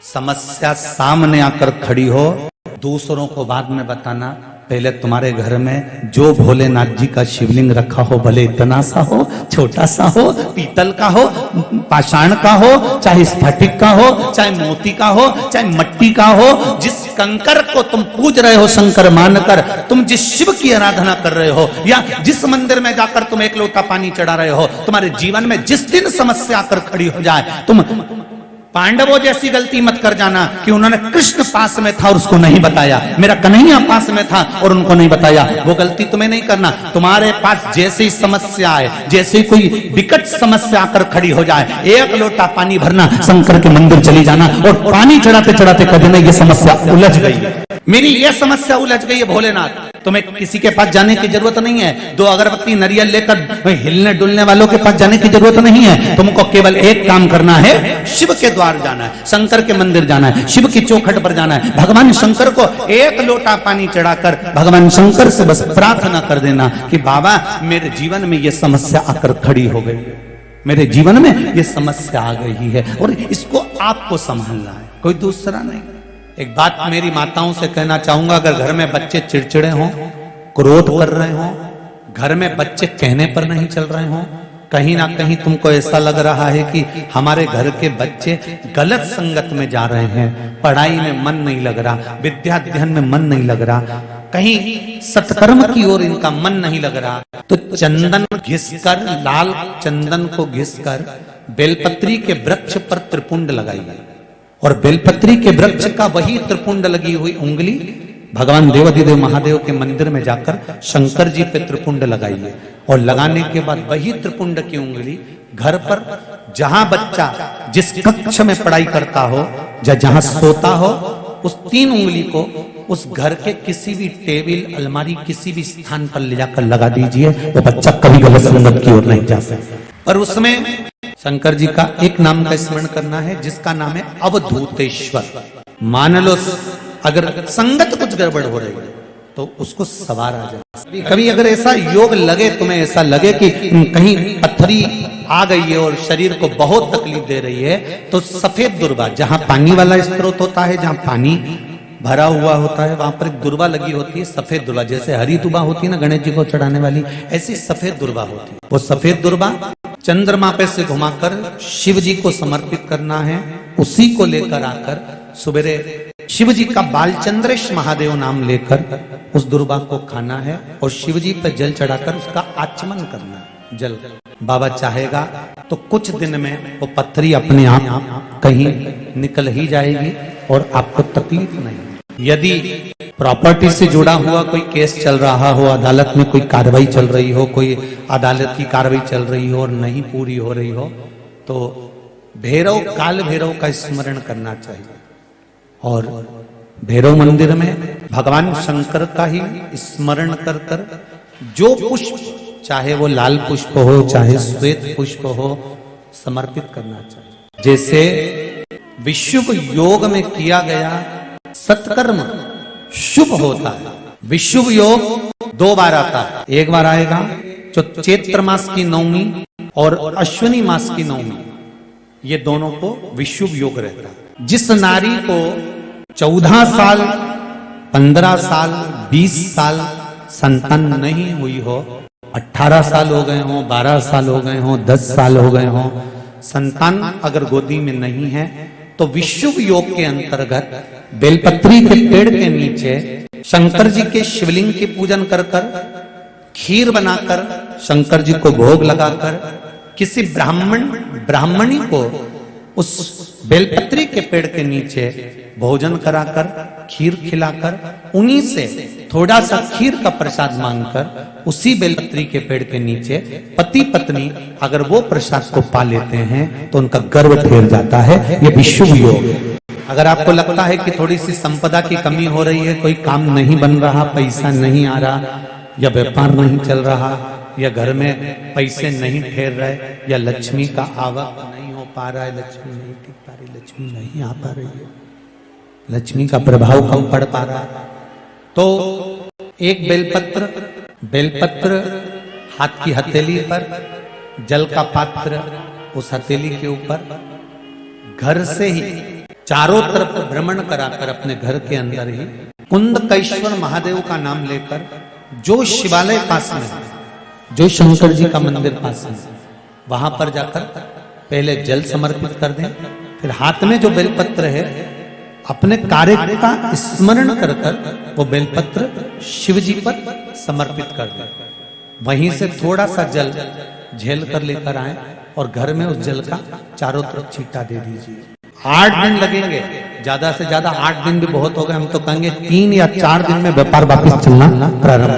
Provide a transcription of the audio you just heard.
समस्या सामने आकर खड़ी हो, दूसरों को बाद में बताना, पहले तुम्हारे घर में जो भोलेनाथ जी का शिवलिंग रखा हो, भले इतना सा हो, छोटा सा हो, पीतल का हो, पाषाण का हो, चाहे स्फटिक का हो, चाहे मोती का हो, चाहे मट्टी का हो, जिस कंकर को तुम पूज रहे हो शंकर मानकर, तुम जिस शिव की आराधना कर रहे हो, या जिस मंदिर में जाकर तुम एक लोटा पानी चढ़ा रहे हो, तुम्हारे जीवन में जिस दिन समस्या आकर खड़ी हो जाए, तुम पांडवों जैसी गलती मत कर जाना कि उन्होंने कृष्ण पास में था और उसको नहीं बताया, मेरा कन्हैया पास में था और उनको नहीं बताया। वो गलती तुम्हें नहीं करना। तुम्हारे पास जैसे ही समस्या आए, जैसे कोई विकट समस्या आकर खड़ी हो जाए, एक लोटा पानी भरना, शंकर के मंदिर चली जाना और पानी चढ़ाते चढ़ाते कह देना ये समस्या उलझ गई है, मेरी ये समस्या उलझ गई है भोलेनाथ। तुम्हें किसी के पास जाने की जरूरत नहीं है, 2 अगरबत्ती नारियल लेकर हिलने डुलने वालों के पास जाने की जरूरत नहीं है। तुमको केवल एक काम करना है, शिव के द्वार जाना है, शंकर के मंदिर जाना है, शिव की चौखट पर जाना है, भगवान शंकर को एक लोटा पानी चढ़ाकर भगवान शंकर से बस प्रार्थना कर देना कि बाबा मेरे जीवन में ये समस्या आकर खड़ी हो गई है, मेरे जीवन में ये समस्या आ गई है और इसको आपको संभालना है, कोई दूसरा नहीं। एक बात मेरी माताओं से कहना चाहूंगा, अगर घर में बच्चे चिड़चिड़े हों, क्रोध कर रहे हों, घर में बच्चे कहने पर नहीं चल रहे हों, कहीं ना कहीं तुमको ऐसा लग रहा है कि हमारे घर के बच्चे गलत संगत में जा रहे हैं, पढ़ाई में मन नहीं लग रहा, विद्या अध्ययन में मन नहीं लग रहा, कहीं सत्कर्म की ओर इनका मन नहीं लग रहा, तो चंदन घिसकर, लाल चंदन को घिसकर बेलपत्री के वृक्ष पर त्रिपुंड लगाइए और बेलपत्री के वृक्ष का वही त्रिपुंड लगी हुई उंगली भगवान देवाधिदेव महादेव के मंदिर में जाकर शंकर जी पे त्रिपुंड लगाइए और लगाने के बाद वही त्रिपुंड की उंगली घर पर जहां बच्चा जिस कक्ष में पढ़ाई करता हो या जहां सोता हो, उस 3 उंगली को उस घर के किसी भी टेबल, अलमारी, किसी भी स्थान पर ले जाकर लगा दीजिए। वो बच्चा कभी गलत संगत की ओर नहीं जा सकता। और उसमें शंकर जी का एक नाम का स्मरण करना है जिसका नाम है अवधूतेश्वर। मान लो अगर संगत कुछ गड़बड़ हो रही है तो उसको सवार आ जाए। कभी अगर ऐसा योग लगे, तुम्हें ऐसा लगे कि कहीं पत्थरी आ गई है और शरीर को बहुत तकलीफ दे रही है, तो सफेद दुर्वा, जहां पानी वाला स्रोत होता है, जहां पानी भरा हुआ होता है, वहां पर एक दुर्वा लगी होती है, सफेद दुर्वा, जैसे हरी दुर्वा होती है ना गणेश जी को चढ़ाने वाली, ऐसी सफेद दुर्वा होती है। वो सफेद दुर्वा चंद्रमा पे से घुमाकर शिव जी को समर्पित करना है। उसी को लेकर आकर सुबेरे शिव जी का बालचंद्रेश महादेव नाम लेकर उस दुर्वा को खाना है और शिव जी पर जल चढ़ाकर उसका आचमन करना है। जल बाबा चाहेगा तो कुछ दिन में वो पत्थरी अपने आप कहीं निकल ही जाएगी और आपको तकलीफ नहीं। यदि प्रॉपर्टी से जुड़ा हुआ कोई केस चल रहा हो, अदालत में कोई कार्रवाई चल रही हो, कोई अदालत की कार्रवाई चल रही हो और नहीं पूरी हो रही हो, तो भैरव, काल भैरव का स्मरण करना चाहिए और भैरव मंदिर में भगवान शंकर का ही स्मरण कर कर जो पुष्प, चाहे वो लाल पुष्प हो चाहे श्वेत पुष्प हो, समर्पित करना चाहिए। जैसे विशुभ योग में किया गया सत्कर्म शुभ होता है। विशुभ योग 2 बार आता है, एक बार आएगा जो चैत्र मास की नवमी और अश्विनी मास की नवमी, ये दोनों को विशुभ योग रहता है। जिस नारी को 14 साल, 15 साल, 20 साल संतान नहीं हुई हो, 18 साल हो गए हो, 12 साल हो गए हो, 10 साल हो गए हो, संतान अगर गोदी में नहीं है, तो विशुभ योग के अंतर्गत बेलपत्री के पेड़ के नीचे शंकर जी के शिवलिंग की पूजन कर कर, खीर बनाकर शंकर जी को भोग लगाकर, किसी ब्राह्मणी को उस बेलपत्री के पेड़ के नीचे भोजन कराकर, खीर खिलाकर, उन्हीं से थोड़ा सा खीर का प्रसाद मांगकर उसी बेलपत्री के पेड़ के नीचे पति पत्नी अगर वो प्रसाद को पा लेते हैं तो उनका गर्व ठहर जाता है। ये विशुभ योग है। अगर आपको लगता है कि थोड़ी सी संपदा की कमी हो रही है, कोई काम नहीं बन रहा, पैसा नहीं आ रहा, या व्यापार नहीं चल रहा, या घर में पैसे नहीं ठहर रहे, या लक्ष्मी का आवक नहीं हो पा रहा है, लक्ष्मी नहीं टिक पा रही, लक्ष्मी नहीं आ पा रही है, लक्ष्मी का प्रभाव कम पड़ पा रहा है, तो एक बेलपत्र हाथ की हथेली पर, जल का पात्र उस हथेली के ऊपर, घर से ही चारों तरफ भ्रमण कराकर अपने घर के अंदर ही कुंदकेश्वर महादेव का नाम लेकर, जो शिवालय पास में है, जो शंकर जी का मंदिर पास में, वहां पर जाकर पहले जल समर्पित कर दें, फिर हाथ में जो बेलपत्र है अपने कार्य का स्मरण कर कर वो बेलपत्र शिव जी पर समर्पित कर दें। वहीं से थोड़ा सा जल झेल कर लेकर आए और घर में उस जल का चारों तरफ छींटा दे दीजिए। 8 दिन लगेंगे, ज्यादा से ज्यादा 8 दिन भी बहुत हो गए, हम तो कहेंगे 3 या 4 दिन में व्यापार वापस चलना प्रारंभ हो।